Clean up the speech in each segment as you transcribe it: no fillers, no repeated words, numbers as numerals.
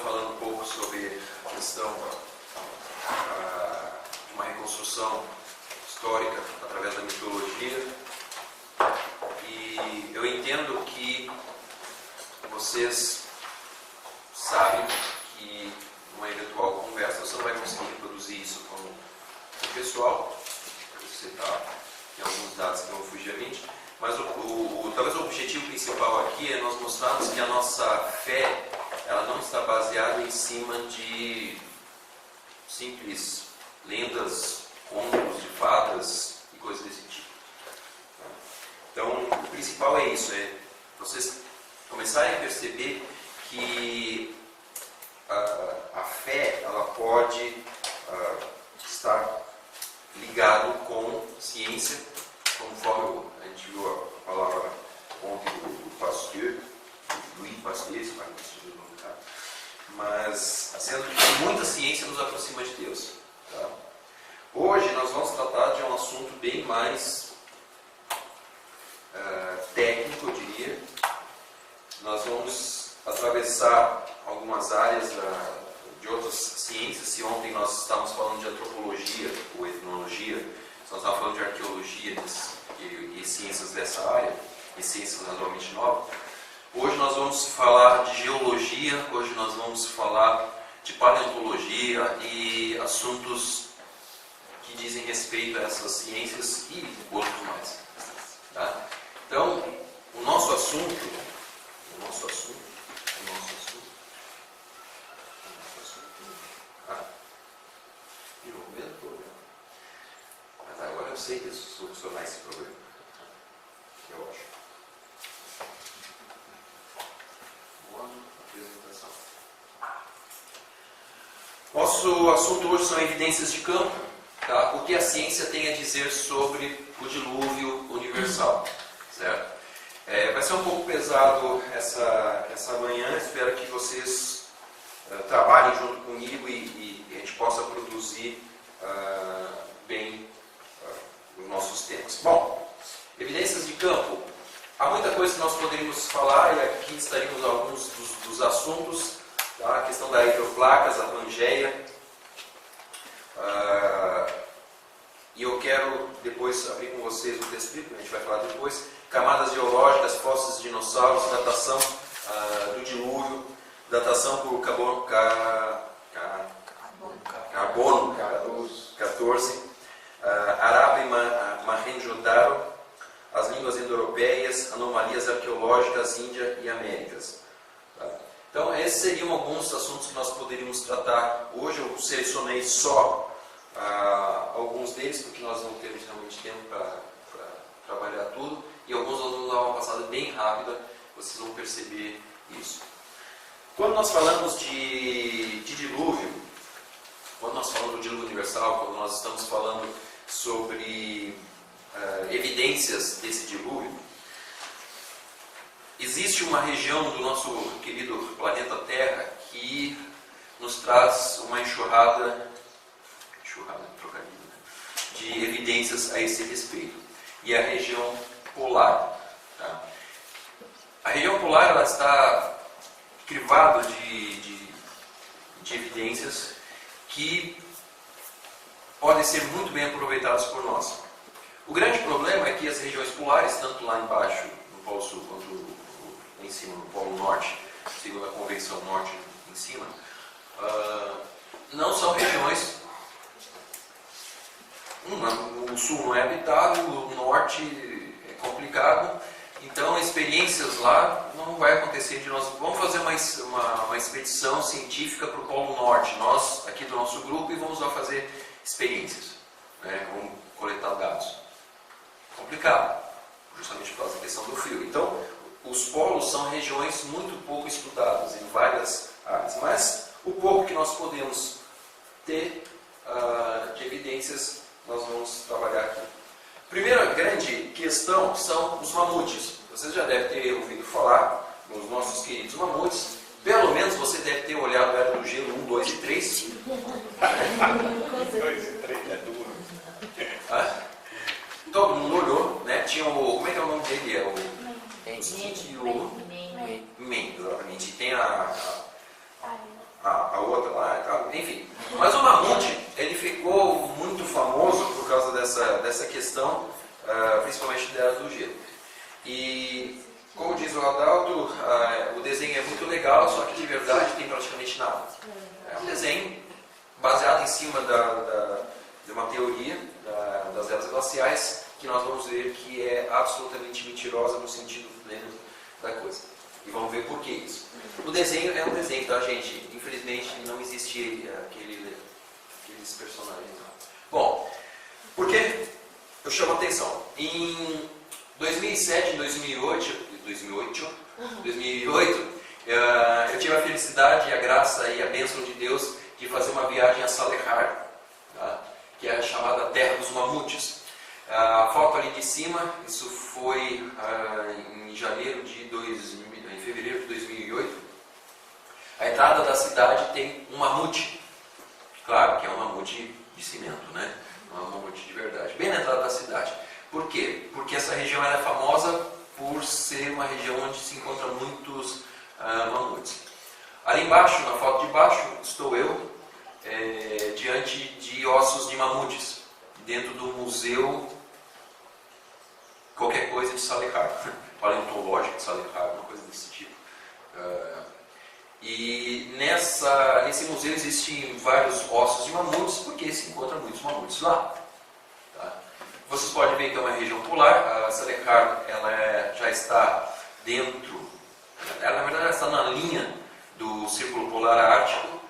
falando um pouco sobre a questão de uma reconstrução histórica através da mitologia. E eu entendo que vocês sabem que numa eventual conversa você não vai conseguir reproduzir isso com o pessoal. Você tem alguns dados que vão fugir a mente. Mas talvez o objetivo principal aqui é nós mostrarmos que a nossa fé ela não está baseada em cima de simples lendas, contos de fadas e coisas desse tipo. Então, o principal é isso, é vocês começarem a perceber que a fé ela pode estar ligado com ciência, conforme a gente viu a palavra ontem do Pasteur, Louis Pasteur, se não sei o nome do cara, mas sendo que muita ciência nos aproxima de Deus. Tá? Hoje nós vamos tratar de um assunto bem mais técnico, eu diria. Nós vamos atravessar algumas áreas de outras ciências. Se ontem nós estávamos falando de antropologia ou etnologia, nós estávamos falando de arqueologia e ciências dessa área, e ciências razoavelmente novas. Hoje nós vamos falar de geologia, hoje nós vamos falar de paleontologia e assuntos que dizem respeito a essas ciências e outros mais. Tá? Então, o nosso assunto, mas agora eu sei solucionar esse problema. Que é ótimo. Boa apresentação. Nosso assunto hoje são evidências de campo. Tá? O que a ciência tem a dizer sobre o dilúvio universal. Certo? Vai ser um pouco pesado essa manhã. Espero que vocês trabalhem junto comigo e a gente possa produzir bem os nossos temas. Bom, evidências de campo. Há muita coisa que nós poderíamos falar e aqui estaríamos alguns dos assuntos. Tá? A questão das hidroplacas, a Pangeia. E eu quero depois abrir com vocês o texto bíblico, a gente vai falar depois. Camadas geológicas, fósseis de dinossauros, datação do dilúvio, datação por carbono 14, Harappa e Mohenjo-Daro, as línguas indo-europeias, anomalias arqueológicas, Índia e Américas. Tá? Então, esses seriam alguns assuntos que nós poderíamos tratar hoje. Eu selecionei só alguns deles, porque nós não temos realmente tempo para trabalhar tudo, e alguns nós vamos dar uma passada bem rápida, vocês vão perceber isso. Quando nós falamos de dilúvio, quando nós falamos do dilúvio universal, quando nós estamos falando sobre evidências desse dilúvio, existe uma região do nosso querido planeta Terra que nos traz uma enxurrada de evidências a esse respeito, e é a região polar. Tá? A região polar ela está crivada de evidências que podem ser muito bem aproveitadas por nós. O grande problema é que as regiões polares, tanto lá embaixo, no Polo Sul, quanto lá em cima, no Polo Norte, segundo a Convenção Norte em cima, não são regiões. O sul não é habitado, o norte é complicado, então experiências lá não vai acontecer de nós. Vamos fazer uma expedição científica para o Polo Norte, nós aqui do nosso grupo, e vamos lá fazer experiências, né? Vamos coletar dados. Complicado, justamente por causa da questão do frio. Então, os polos são regiões muito pouco estudadas em várias áreas, mas o pouco que nós podemos ter de evidências nós vamos trabalhar aqui. Primeira grande questão são os mamutes. Vocês já devem ter ouvido falar nos nossos queridos mamutes. Pelo menos você deve ter olhado a Era do Gelo 1, 2 e 3. 2 e 3 é duro. Todo mundo olhou, né? Tinha o... Como é que é o nome dele? É o... Men, exatamente. E tem a outra lá e tal, enfim. Mas o mamute, ele ficou muito famoso por causa dessa questão, principalmente da Era do Gelo. E, como diz o Adalto, o desenho é muito legal, só que de verdade tem praticamente nada. É um desenho baseado em cima de uma teoria das eras glaciais, que nós vamos ver que é absolutamente mentirosa no sentido pleno da coisa. E vamos ver por que isso. O desenho é um desenho, tá, gente? Infelizmente não existe aqueles personagens lá. Bom, por que eu chamo a atenção? Em 2007, em 2008, eu tive a felicidade, a graça e a bênção de Deus de fazer uma viagem a Salekhard, tá? Que é a chamada Terra dos Mamutes. A foto ali de cima, isso foi em fevereiro de 2008. A entrada da cidade tem um mamute, claro que é um mamute de cimento, né? Não é um mamute de verdade, bem na entrada da cidade. Por quê? Porque essa região é famosa por ser uma região onde se encontram muitos mamutes. Ali embaixo, na foto de baixo, estou eu, diante de ossos de mamutes, dentro do museu qualquer coisa de Salekhard, paleontológico de Salekhard, uma coisa desse tipo. E nesse museu existem vários ossos de mamutes, porque se encontram muitos mamutes lá. Tá? Vocês podem ver que é uma região polar. A Salekhard já está dentro, na verdade ela está na linha do Círculo Polar Ártico.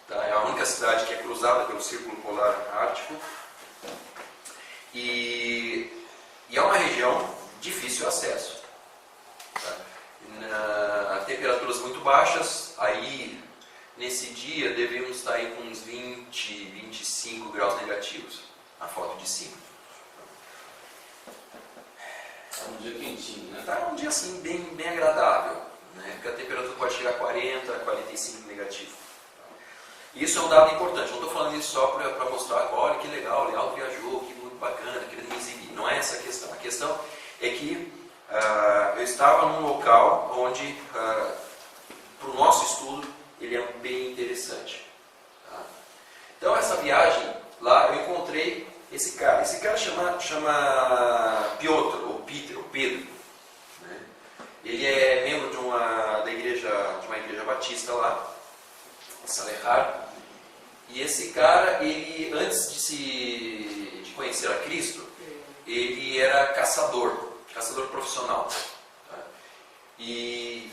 Tá? É a única cidade que é cruzada pelo Círculo Polar Ártico. E é uma região de difícil acesso. Tá? Temperaturas muito baixas, aí nesse dia devemos estar aí com uns 20, 25 graus negativos, na foto de cima. É um dia quentinho, né? Tá um dia assim bem agradável, né? Porque a temperatura pode chegar a 40, 45 negativo. Isso é um dado importante, não estou falando isso só para mostrar, olha que legal, o Leal viajou, que muito bacana, querendo me exibir. Não é essa a questão. A questão é que eu estava num local onde, para o nosso estudo, ele é bem interessante. Tá? Então, essa viagem lá, eu encontrei esse cara. Esse cara chama Piotr, ou Peter, ou Pedro. Né? Ele é membro de uma igreja batista lá, em Salekhard. E esse cara, ele, antes de conhecer a Cristo, ele era caçador profissional. Tá? E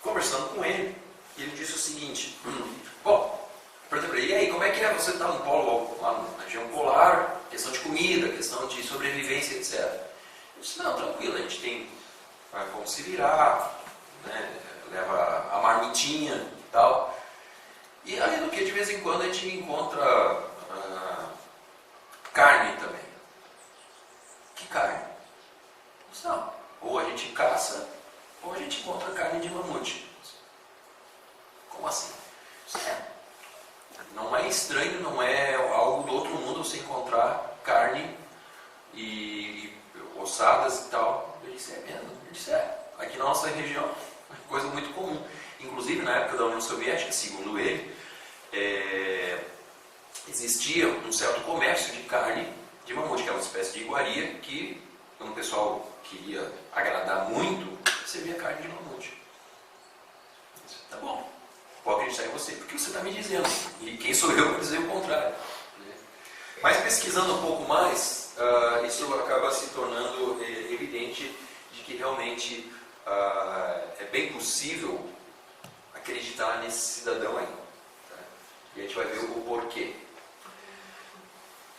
conversando com ele, ele disse o seguinte: bom, perguntei para ele, e aí, como é que é você estar no polo, lá na região polar, questão de comida, questão de sobrevivência, etc. Eu disse, não, tranquilo, a gente tem como se virar, né? Leva a marmitinha e tal. E além do que, de vez em quando, a gente encontra carne também. Que carne? Não. Ou a gente caça, ou a gente encontra carne de mamute. Como assim? Não é estranho, não é algo do outro mundo você encontrar carne e ossadas e tal. Ele disse, é mesmo? Ele disse, aqui na nossa região é coisa muito comum. Inclusive, na época da União Soviética, segundo ele, existia um certo comércio de carne de mamute, que é uma espécie de iguaria que, quando o pessoal queria agradar muito, servia carne de mamute. Disse, tá bom, vou acreditar em você, porque você está me dizendo. E quem sou eu para dizer o contrário? Né? Mas pesquisando um pouco mais, isso acaba se tornando evidente de que realmente é bem possível acreditar nesse cidadão aí. Tá? E a gente vai ver o porquê.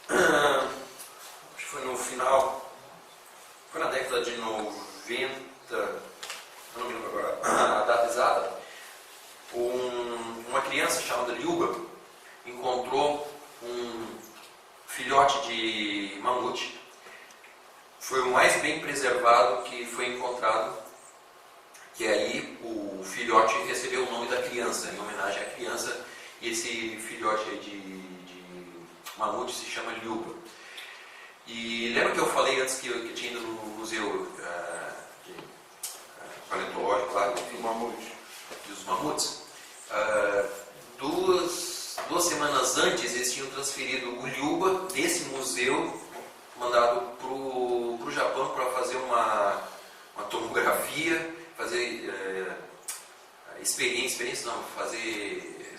Acho que foi no final, foi na década de 90, eu não me lembro agora a data exata, uma criança chamada Lyuba encontrou um filhote de mamute. Foi o mais bem preservado que foi encontrado, que aí o filhote recebeu o nome da criança, em homenagem à criança, e esse filhote aí de mamute se chama Lyuba. E lembra que eu falei antes que eu tinha ido no museu paleontológico lá, Mamute. dos mamutes? 2 semanas antes eles tinham transferido o Ryuba desse museu, mandado para o Japão para fazer uma tomografia, fazer fazer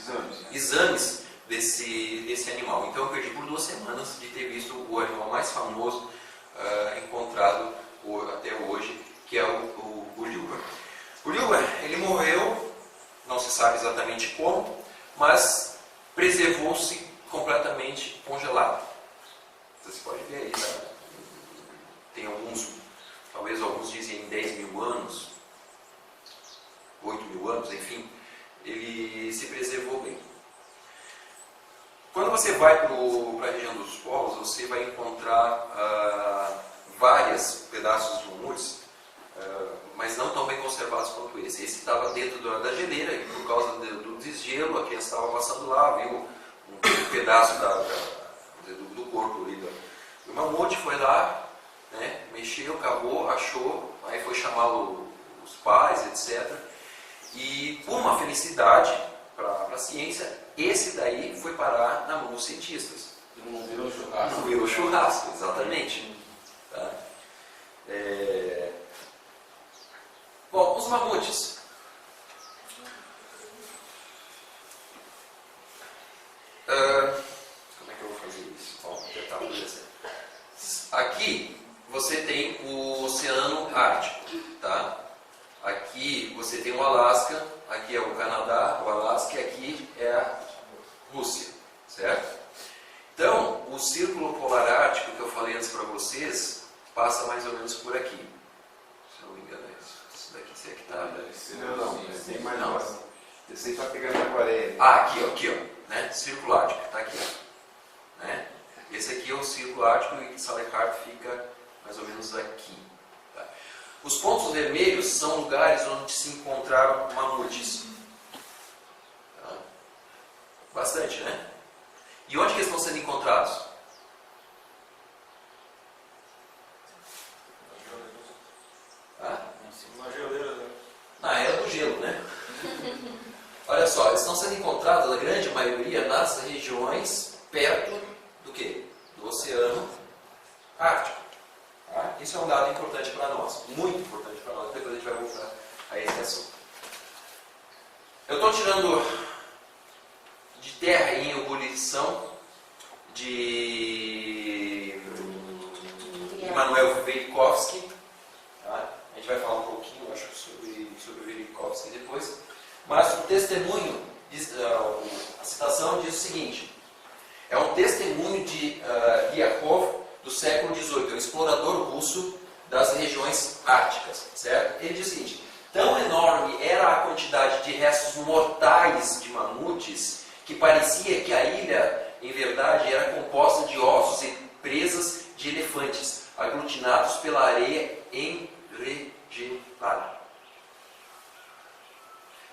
exames desse animal. Então eu perdi por 2 semanas de ter visto o animal mais famoso encontrado até hoje, que é o Ryuba. O Ryuba, ele morreu, não se sabe exatamente como, mas preservou-se completamente congelado. Você pode ver aí, tá? Tem talvez alguns dizem 10 mil anos, 8 mil anos, enfim, ele se preservou bem. Quando você vai para a região dos polos, você vai encontrar vários pedaços de mamutes, mas não tão bem conservados quanto esse. Esse estava dentro da geleira e por causa do desgelo, a criança estava passando lá, viu um pedaço do corpo ali do mamute, foi lá, né, mexeu, cavou, achou, aí foi chamar os pais, etc. E por uma felicidade para a ciência, esse daí foi parar na mão dos cientistas. Não virou churrasco. Não virou churrasco, exatamente. Tá? Bom, os mamutes. Como é que eu vou fazer isso? Bom, vou tentar fazer assim. Aqui você tem o Oceano Ártico, tá? Aqui você tem o Alasca, aqui é o Canadá, o Alasca, e aqui é a Rússia, certo? Então, o Círculo Polar Ártico que eu falei antes para vocês, passa mais ou menos por aqui. Se eu não me engano, é isso. Isso daqui, se é que está... Não, tem mais não. Esse aí está pegando a Coreia. Aqui, ó, né? Círculo Ártico, está aqui, ó, né? Esse aqui é o Círculo Ártico e Salekhard fica mais ou menos aqui. Tá? Os pontos vermelhos são lugares onde se encontraram mamutes. Tá? Bastante, né? E onde que eles estão sendo encontrados? Na geleira, né? Na era do gelo, né? Olha só, eles estão sendo encontrados, a grande maioria, nas regiões perto do quê? Do Oceano Ártico. Tá? Isso é um dado importante para nós, muito importante para nós, depois a gente vai voltar a esse assunto. Eu estou tirando de terra em ebulição de Immanuel Velikovsky. Tá? A gente vai falar um pouquinho, acho, sobre Velikovsky depois. Mas o testemunho, a citação diz o seguinte: é um testemunho de Lyakov do século XVIII, um explorador russo das regiões árticas, certo? Ele diz o seguinte: tão enorme era a quantidade de restos mortais de mamutes que parecia que a ilha, em verdade, era composta de ossos e presas de elefantes, aglutinados pela areia enregelada.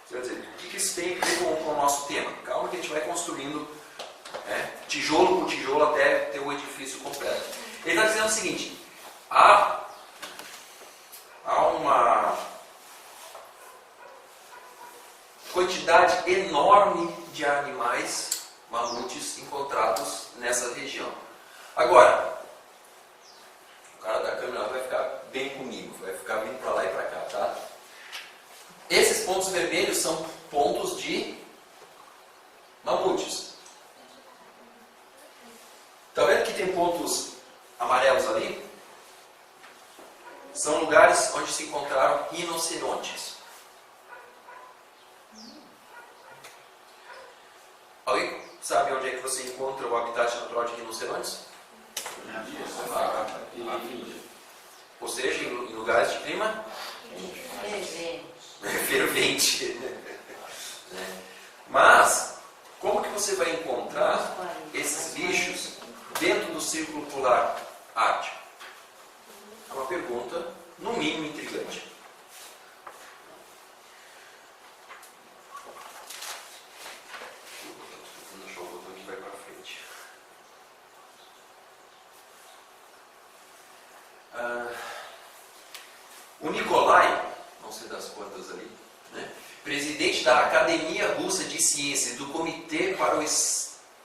Quer dizer, o que isso tem a ver com o nosso tema? Calma que a gente vai construindo, né, tijolo por tijolo até ter o edifício completo. Ele está dizendo o seguinte: há uma quantidade enorme de animais mamutes encontrados nessa região. Agora, o cara da câmera vai ficar bem comigo, vai ficar vindo para lá e para cá, tá? Esses pontos vermelhos são pontos de mamutes. Está vendo que tem pontos amarelos ali? São lugares onde se encontraram rinocerontes. Alguém sabe onde é que você encontra o habitat natural de rinocerontes? Ou seja, em lugares de clima fervente. Mas, como que você vai encontrar esses bichos dentro do Círculo Polar Ártico? É uma pergunta, no mínimo, intrigante. Vou deixar o botão que vai para frente. O Nikolai, não sei das quantas ali, né? Presidente da Academia Russa de Ciências, do Comitê para o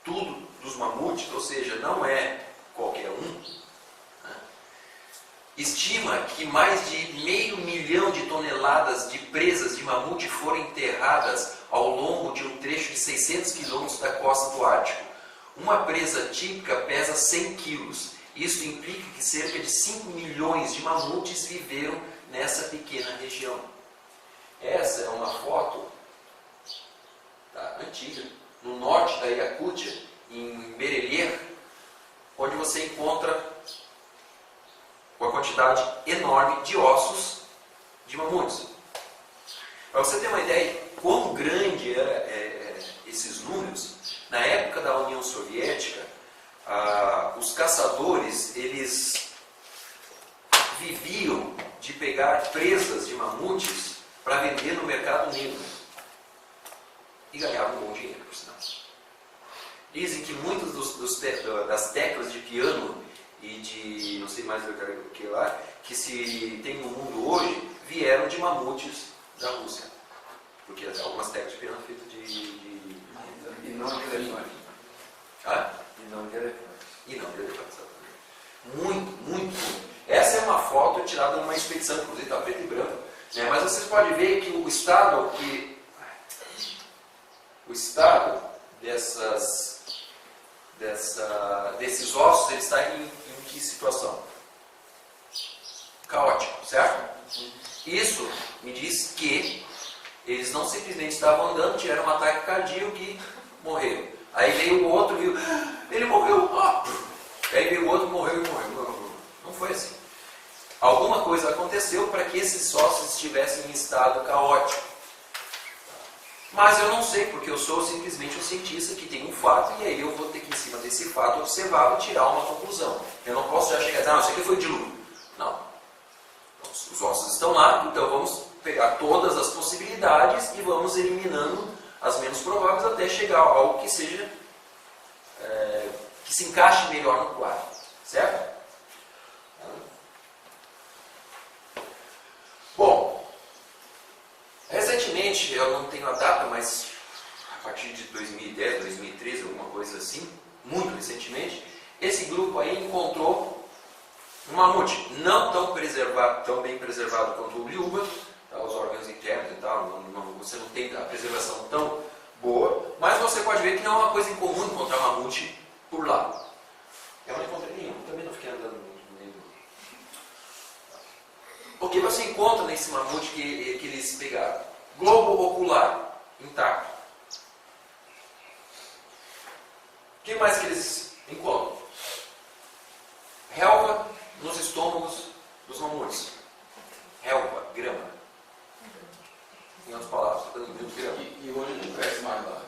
tudo dos mamutes, ou seja, não é qualquer um, né? Estima que mais de 500 mil de toneladas de presas de mamute foram enterradas ao longo de um trecho de 600 quilômetros da costa do Ártico. Uma presa típica pesa 100 quilos. Isso implica que cerca de 5 milhões de mamutes viveram nessa pequena região. Essa é uma foto antiga, no norte da Iacútia, em Berelier, onde você encontra uma quantidade enorme de ossos de mamutes. Para você ter uma ideia de quão grande eram esses números, na época da União Soviética, os caçadores, eles viviam de pegar presas de mamutes para vender no mercado negro. E ganhavam um bom dinheiro, por sinal. Dizem que muitas das teclas de piano e de não sei mais o que lá, que se tem no mundo hoje, vieram de mamutes da Rússia. Porque algumas teclas de piano são feitas de... E não de elefante. Ah? E não de elefante. E não de elefante, exatamente. Muito, muito. Essa é uma foto tirada numa expedição, inclusive está preto e branco. Né? Mas vocês podem ver que o estado desses ossos, ele está em que situação? Caótico, certo? Isso me diz que eles não simplesmente estavam andando, tiveram um ataque cardíaco e morreram. Aí veio o outro, viu, ele morreu, aí veio o outro, morreu e morreu. Não foi assim. Alguma coisa aconteceu para que esses ossos estivessem em estado caótico. Mas eu não sei, porque eu sou simplesmente um cientista que tem um fato, e aí eu vou ter que, em cima desse fato, observar e tirar uma conclusão. Eu não posso já chegar e dizer, não, isso aqui foi dilúvio. Não. Os ossos estão lá, então vamos pegar todas as possibilidades e vamos eliminando as menos prováveis até chegar a algo que seja, que se encaixe melhor no quadro. Certo? Bom, recentemente, eu não tenho a data, mas a partir de 2010, 2013, alguma coisa assim, muito recentemente, esse grupo aí encontrou um mamute não tão bem preservado quanto o ubliúba, tá, os órgãos internos e tal, você não tem a preservação tão boa, mas você pode ver que não é uma coisa incomum encontrar mamute por lá. Eu não encontrei nenhum, também não fiquei andando muito no meio do... O que você encontra nesse mamute que eles pegaram? Globo ocular intacto. O que mais que eles encontram? Relva nos estômagos dos mamutes. Relva, grama. Em outras palavras, estou dando muito grama. E hoje não cresce mais lá.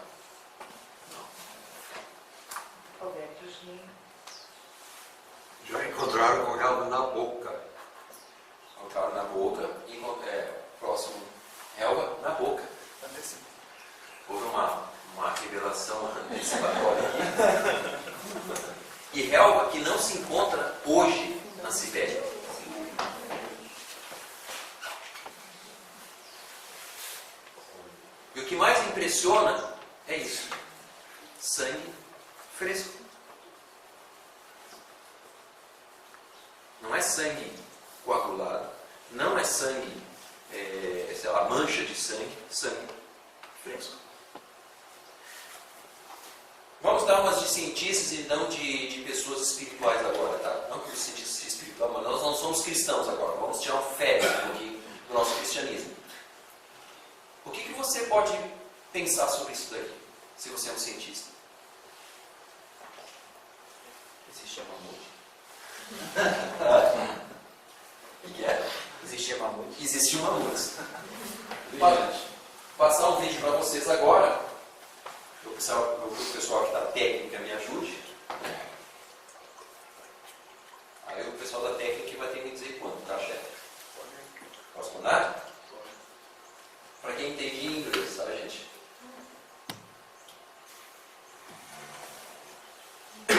Já encontraram com relva na boca. Encontraram na boca e próximo relva na boca. Houve uma revelação antecipatória aqui. E relva que não se encontra hoje na Sibéria. E o que mais impressiona é isso: sangue fresco. Não é sangue coagulado, não é sangue, sei lá, mancha de sangue, sangue fresco. Vamos dar umas de cientistas e não de pessoas espirituais agora, tá? Não de cientistas espirituais, mas nós não somos cristãos agora. Vamos tirar um férias aqui do nosso cristianismo. O que você pode pensar sobre isso daí, se você é um cientista? Existia mamute. O que é? Existia mamute. Existe uma música. Passar um vídeo para vocês agora. O pessoal que da técnica me ajude. Aí o pessoal da técnica vai ter que me dizer quando, tá, chefe? Posso mandar? Para quem entende inglês, tá, gente? The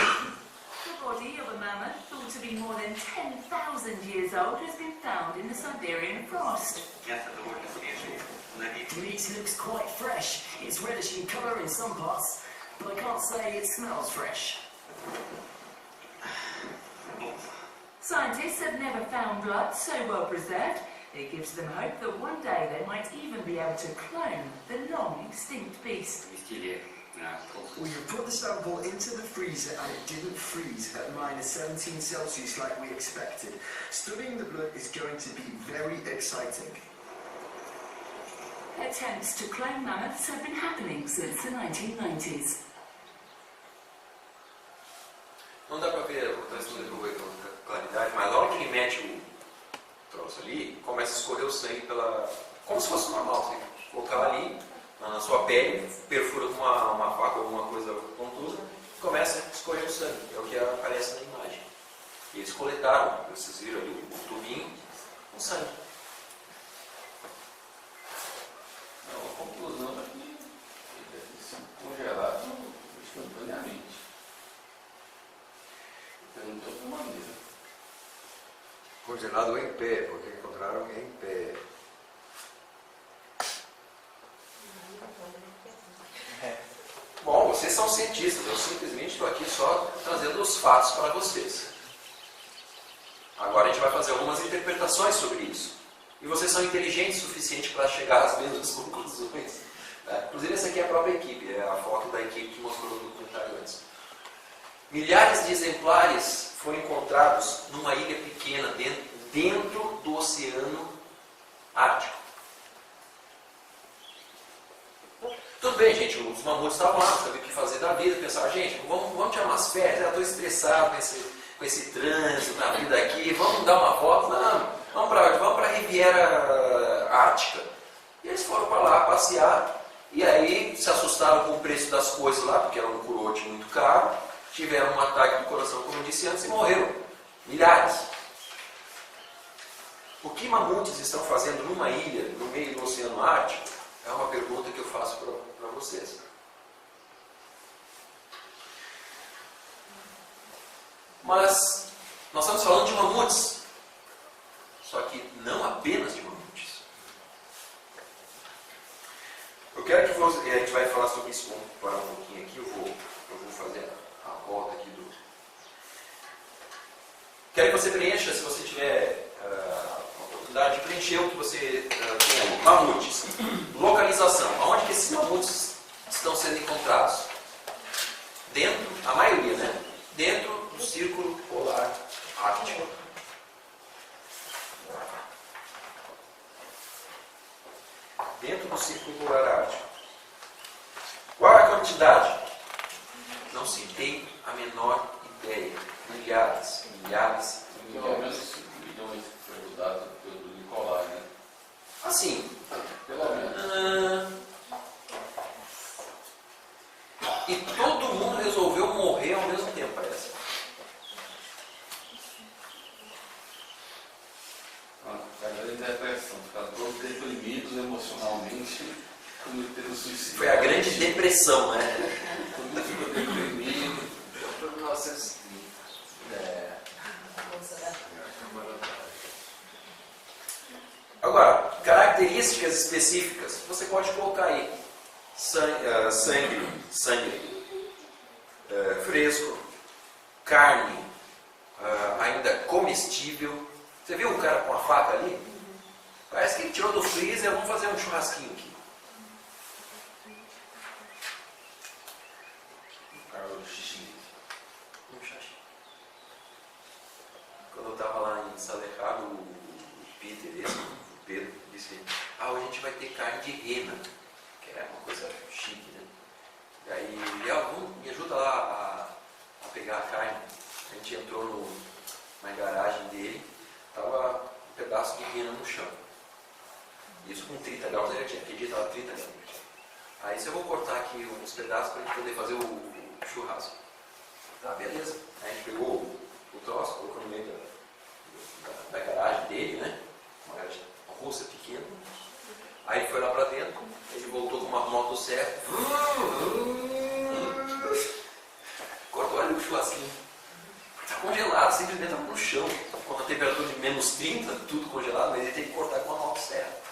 body of a mammoth, thought to be more than 10,000 years old, has been found in the Siberian frost. Meat looks quite fresh. It's reddish in colour in some parts, but I can't say it smells fresh. Scientists have never found blood so well preserved. It gives them hope that one day they might even be able to clone the long extinct beast. Estilha. Ah, Well, you put the sample into the freezer and it didn't freeze at -17 Celsius like we expected. Studying the blood is going to be very exciting. Attempts to clone mammoths have been happening since the 1990s. Não dá pra ver, vou responder com claridade, mas na hora que ele mete o troço ali, começa a escorrer o sangue pela... como se fosse normal, você colocar ali na sua pele, perfura com uma faca ou alguma coisa pontuda, começa a escorrer o sangue, é o que aparece na imagem. E eles coletaram, vocês viram ali o tubinho com sangue. Não, a conclusão é que ele deve ter sido congelado instantaneamente. Perguntou de outra maneira. Congelado em pé, porque encontraram em pé. Bom, vocês são cientistas, eu simplesmente estou aqui só trazendo os fatos para vocês. Agora a gente vai fazer algumas interpretações sobre isso. E vocês são inteligentes o suficiente para chegar às mesmas conclusões. Inclusive essa aqui é a própria equipe, é a foto da equipe que mostrou no documentário antes. Milhares de exemplares foram encontrados numa ilha pequena dentro do Oceano Ártico. Tudo bem, gente, os mamutes estavam lá, não sabiam o que fazer da vida, pensaram, gente, vamos tirar umas férias, eu estou estressado com esse trânsito na vida aqui, vamos dar uma volta, não, vamos para a Riviera Ártica. E eles foram para lá passear, e aí se assustaram com o preço das coisas lá, porque era um curote muito caro, tiveram um ataque do coração, como eu disse antes, e morreram. Milhares. O que mamutes estão fazendo numa ilha, no meio do Oceano Ártico, é uma pergunta que eu faço para vocês. Mas nós estamos falando de mamutes, só que não apenas de mamutes. Eu quero que você, a gente vai falar sobre isso, vamos parar um pouquinho aqui, eu vou fazer a volta aqui do... Quero que você preencha, se você tiver a oportunidade de preencher o que você tem aí. Mamutes. Localização. Aonde que esses mamutes estão sendo encontrados? Dentro, a maioria, né? Dentro do Círculo Polar Ártico. Dentro do Círculo Polar Ártico. Qual é a quantidade? Não se tem a menor ideia. Milhares, milhares e Pelo milhares. menos 5 milhões que foi dado pelo Nicolai, né? Assim, Pelo menos. e todo mundo resolveu morrer ao mesmo tempo, parece. A grande depressão, ficar todos deprimidos emocionalmente, cometendo suicídio. Foi a grande depressão, né? Todo mundo ficou deprimido. Para 1930. Agora, características específicas, você pode colocar aí. Sangue fresco, carne ainda comestível. Você viu o cara com a faca ali? Parece que ele tirou do freezer, vamos fazer um churrasquinho aqui. Carlos Xixi. Um churrasquinho. Quando eu estava lá em Salerrado, o Pedro, disse: hoje a gente vai ter carne de rena, que é uma coisa chique, né? E aí, me ajuda lá a pegar a carne. A gente entrou na garagem dele, estava um pedaço de rena no chão. Isso com 30 graus, ele já tinha pedido, estava 30 graus. Aí se eu vou cortar aqui uns pedaços para a gente poder fazer o churrasco. Tá, beleza. Aí a gente pegou o troço, colocou no meio da garagem dele, né? Uma garagem russa pequena. Aí foi lá para dentro, ele voltou com uma motosserra. Cortou ali o churrasquinho. Está congelado, simplesmente estava no chão. Com a temperatura de -30, tudo congelado, mas ele tem que cortar com uma motosserra.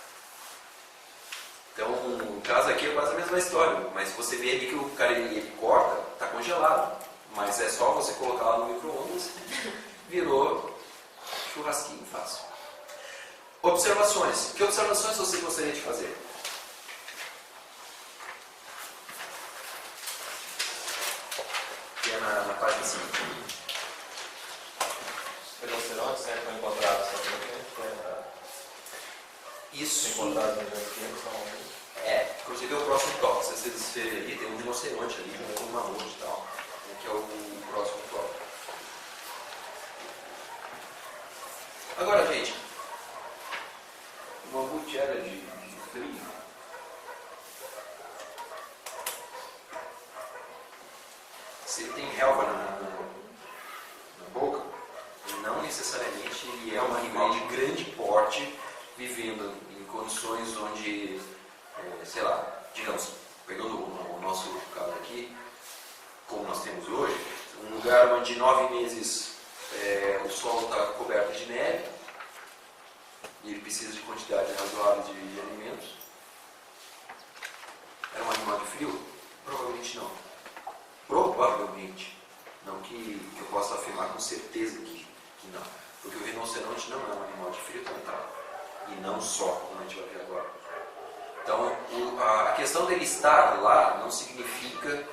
Então, o caso aqui é quase a mesma mesma história, mas você vê ali que o cara ele corta, está congelado, mas é só você colocar lá no micro-ondas, virou churrasquinho fácil. Observações. Que observações você gostaria de fazer? Que é na página 5. Rinocerontes sempre encontrados Isso. encontrados no Argentina são. Inclusive é o próximo tópico. Se vocês verem ali, tem um rinoceronte ali, junto com um mamute e tal. Que é o próximo tópico. Agora, gente, O mamute era de frio. se ele tem relva na boca, não necessariamente ele é um animal de grande porte, vivendo em condições onde, sei lá, digamos, pegando o nosso caso aqui, como nós temos hoje, um lugar onde 9 meses o solo está coberto de neve, e ele precisa de quantidade razoável de alimentos. Era um animal de frio? Provavelmente não. Provavelmente. Não que eu possa afirmar com certeza que não. Porque o rinoceronte não é um animal de frio também, tá? E não só, como a gente vai ver agora. Então, a questão dele estar lá não significa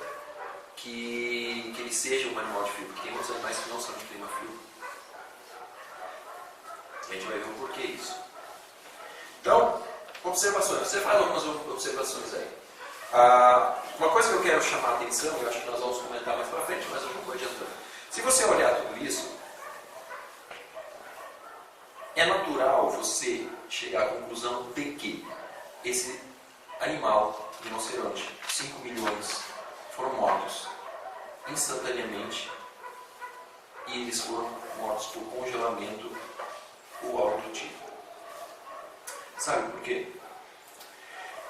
que ele seja um animal de frio, porque tem muitos animais que não são de clima frio. A gente vai ver o porquê isso. Então, observações. Você faz algumas observações aí. Uma coisa que eu quero chamar a atenção, eu acho que nós vamos comentar mais para frente, mas eu não vou adiantando. Se você olhar tudo isso, é natural você chegar à conclusão de que esse animal, rinoceronte, 5 milhões, foram mortos instantaneamente e eles foram mortos por congelamento ou algo do tipo. Sabe por quê?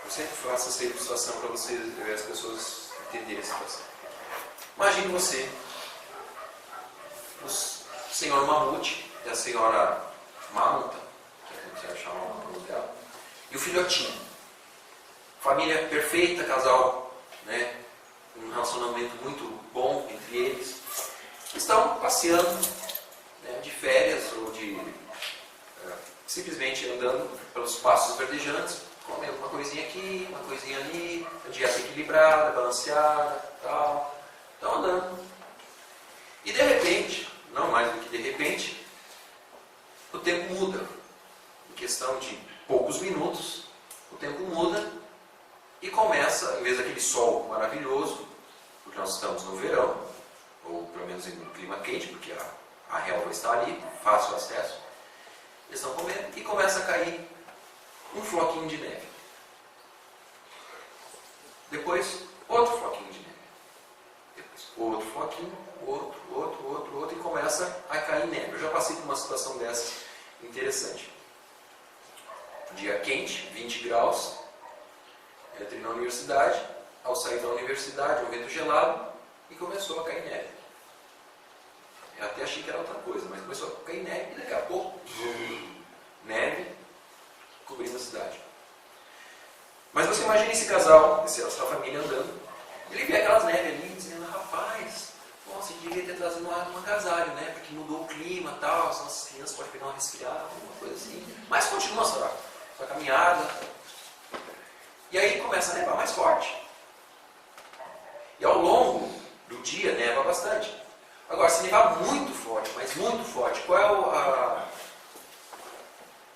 Eu sempre faço essa ilustração para as pessoas entenderem a situação. Imagine você, o senhor mamute e a senhora mamuta, que é como você vai chamar o nome dela, e o filhotinho. Família perfeita, casal, né, um relacionamento muito bom entre eles. Estão passeando, né, de férias ou simplesmente andando pelos passos verdejantes, comendo uma coisinha aqui, uma coisinha ali, a dieta equilibrada, balanceada, tal. Estão andando. E de repente, não mais do que de repente, o tempo muda. Em questão de poucos minutos, o tempo muda e começa, em vez daquele sol maravilhoso, porque nós estamos no verão, ou pelo menos em um clima quente, porque a relva está ali, fácil acesso, eles estão comendo e começa a cair um floquinho de neve. Depois, outro floquinho de neve. Depois, outro floquinho, outro, e começa a cair neve. Eu já passei por uma situação dessa interessante. Dia quente, 20 graus, entrei na universidade, ao sair da universidade, um vento gelado, e começou a cair neve. Eu até achei que era outra coisa, mas começou a cair neve, e daqui a pouco, neve cobrindo a cidade. Mas você imagina esse casal, essa família andando, ele vê aquelas neves ali, dizendo, rapaz, nossa, ele devia ter trazido um agasalho, né? Porque mudou o clima e tal, as nossas crianças podem pegar uma resfriada, alguma coisa assim. Mas continua sua caminhada. E aí começa a nevar mais forte. E ao longo do dia neva bastante. Agora, se nevar muito forte, mas muito forte, qual é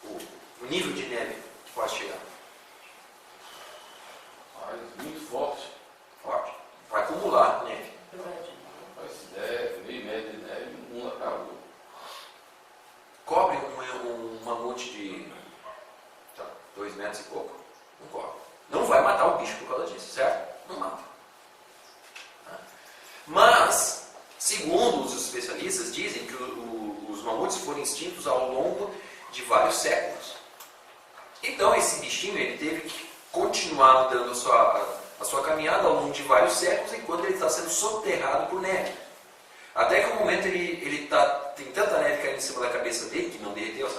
o nível de neve que pode chegar? Muito forte. Forte. Vai acumular neve. Faz neve, meio metro de neve, um acabou. Cobre um mamute de 2 metros e pouco? Não cobre. Não vai matar o bicho por causa disso, certo? Não mata. Mas, segundo os especialistas, dizem que os mamutes foram extintos ao longo de vários séculos. Então, esse bichinho ele teve que continuar andando a sua caminhada ao longo de vários séculos, enquanto ele está sendo soterrado por neve. Até que no momento tem tanta neve caindo em cima da cabeça dele, que não derreteu,